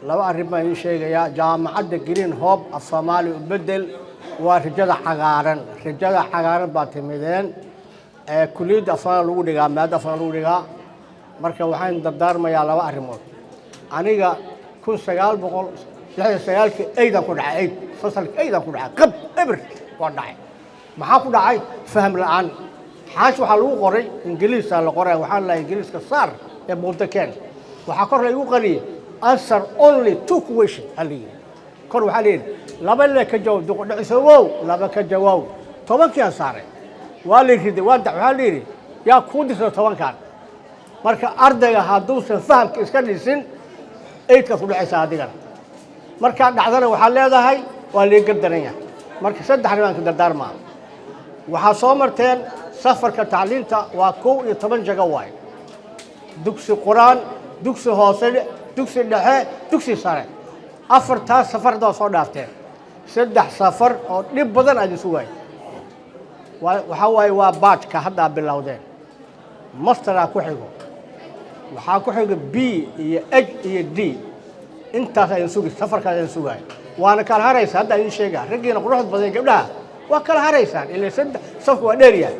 laba arrin baan ii sheegayaa jaamacadda green hope af soomaali u bedel waa rajada cagaaran baa timideen kulliyadda af soomaali lagu dhigaa maadda af soomaali lagu dhigaa marka waxaan dardaarmayaa laba arrimood aniga 1969 aydan ku dhacay fasalka aydan ku dhacay qab eber waa dhacay maxaa ku dhacay faham la'aan xaash waxa lagu qoray ingiriis la qoray waxaan la ingiriiska saar ee booltakeen waxa kor lagu qariyay answer only two questions ali kor waxa leeyahay laba la ka jawaab duqdhiso wow laba ka jawaab tobankii saaray waa la riday waa waxa leeyahay yaa ku dirso tobankan marka ardayga haduusan fahamka iska dhisin eedka ku dhacaysa adigan marka dhacdana waxa leedahay waa la gardaraya marka saddex arrimood ka dardaarmaa waxa soo marteen safarka tacliinta waa 11 jago waay dugsi quraan dugsi hoose dugsi dhexe dugsi sare afarta safarda soo dhaafteen saddex safar oo dhib badan ay sugay waxa waay waa baadka hadda bilowdeen master ku xigo waxa ku xigo B iyo H iyo D intaas ay sugay safarka ay sugay waana kala haraysa hadda in sheega ragiina quruxda badan gabdhaha waa kala haraysaan ilaa saddex saf waa dheeriya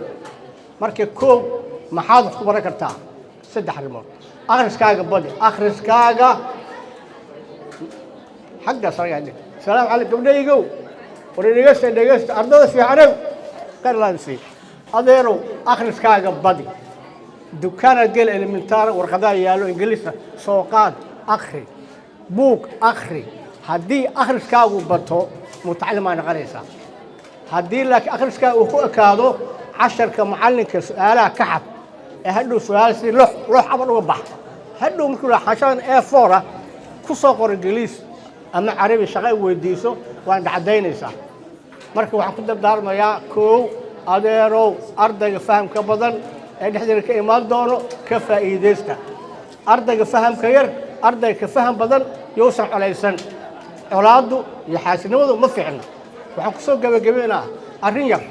marka koob maxaad ku baran kartaa saddex arrimood akhriskaaga badi akhriskaaga xagga sarayaan salaam calaykum gabdhaygo dhegeysta ardayda fiicanow qarlaansi adeero akhriskaaga badi dukaanad gal elementar warqadaha yaalo ingiriis soo qaad akhri buug akhri haddii akhriskaagu bato mutacallim aan qaraysaa haddii laakiin akhriska uu ku ekaado casharka macallinka su'aalaha ka xad ee hadhow su'aal si loox caban uga bax hadhow markuu la xashan A4 ku soo qor ingiriis ama carabi shaqo weydiiso waan dhacdaynaysaa marka waxaan ku dardaarmayaa koow adeerow ardayga fahamka badan ee dhexdeeda ka imaan doono ka faa'iideysta ardayga fahamka yar ardayga faham badan yoosan colaysan colaadu iyo xaasinimadu ma fiicna waxaan ku soo gabagabeynaa arrin yar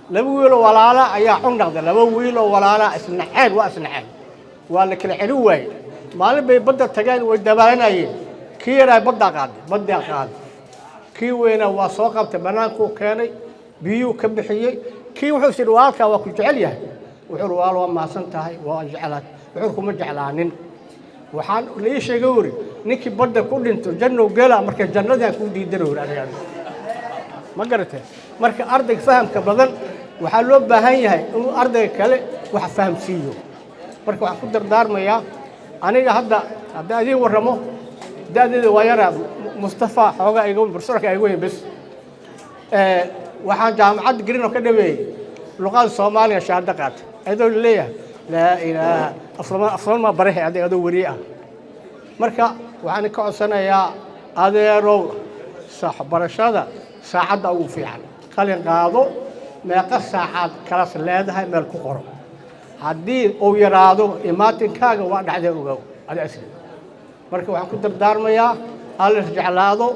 laba wiil oo walaala ayaa cunaqda laba wiil oo walaala isnaceen waa la kala xiri waay maalin bay badda tageen way dabaalanayeen kii yaraa badda qaaday kii weena waa soo qabtay banaanku keenay biyuu ka bixiyay kii wuxuu sidii waalka waa ku jecel yahay wuxuu waal waa maasan tahay waa jecelaad wuxuu kuma jeclaanin waxaan la sheegay wari ninkii badda ku dhinto janno gala marka jannada ku diidan wari ma garatay marka ardayga fahamka badan waxa loo baahan yahay inuu ardayga kale wax fahamsiiyo marka waxaan ku dardaarmayaa aniga hadda adii waramo daadeeda waa yara Mustafa xooga igu barsoorka igu bas waxaan jaamacad green oo ka dhaweeyay luqada Soomaaliya shahaado qaatay ayadoo leeyahay la ilaaha afsal ma barahay adoo wariye ah marka waxaan ka codsanayaa adeerow sax barashada saacada ugu fiican qalin qaado meeqa saacad kala leedahay meel ku qoro haddii uu yaraado imaatinkaaga waa dhacday ogow adiga marka waxaan ku dardaarmayaa hal jeclaado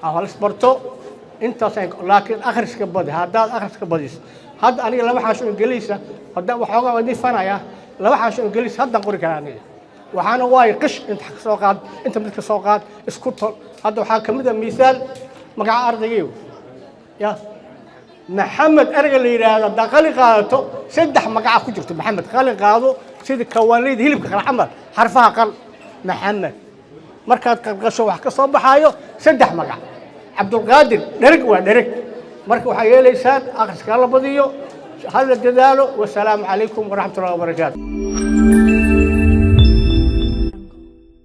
hal isbarto intaas laakiin akhriska badi haddaad akhriska badis hadda aniga laba xaasho ingiriis hadda waxoogaa wadii fanaya laba xaasho ingiriis hadda qori karaa aniga waxaana waay qish inta ka soo qaad inta mid ka soo qaad isku tol hadda waxaa kamid ah misaal magaca ardaygeeyo ya maxamed erga la yiraahdo daqali qaadato saddex magaca ku jirto maxamed qalin qaado sida kawaanlid hilibka kala camal xarfaha qal maxamed markaad qasho wax ka soo baxaayo saddex magac cabdulqaadir dhereg waa dhereg marka waxa yeelaysaan akhriska la badiyo hal dadaalo wassalaamu calaykum waraxmatullaahi wabarakaatuh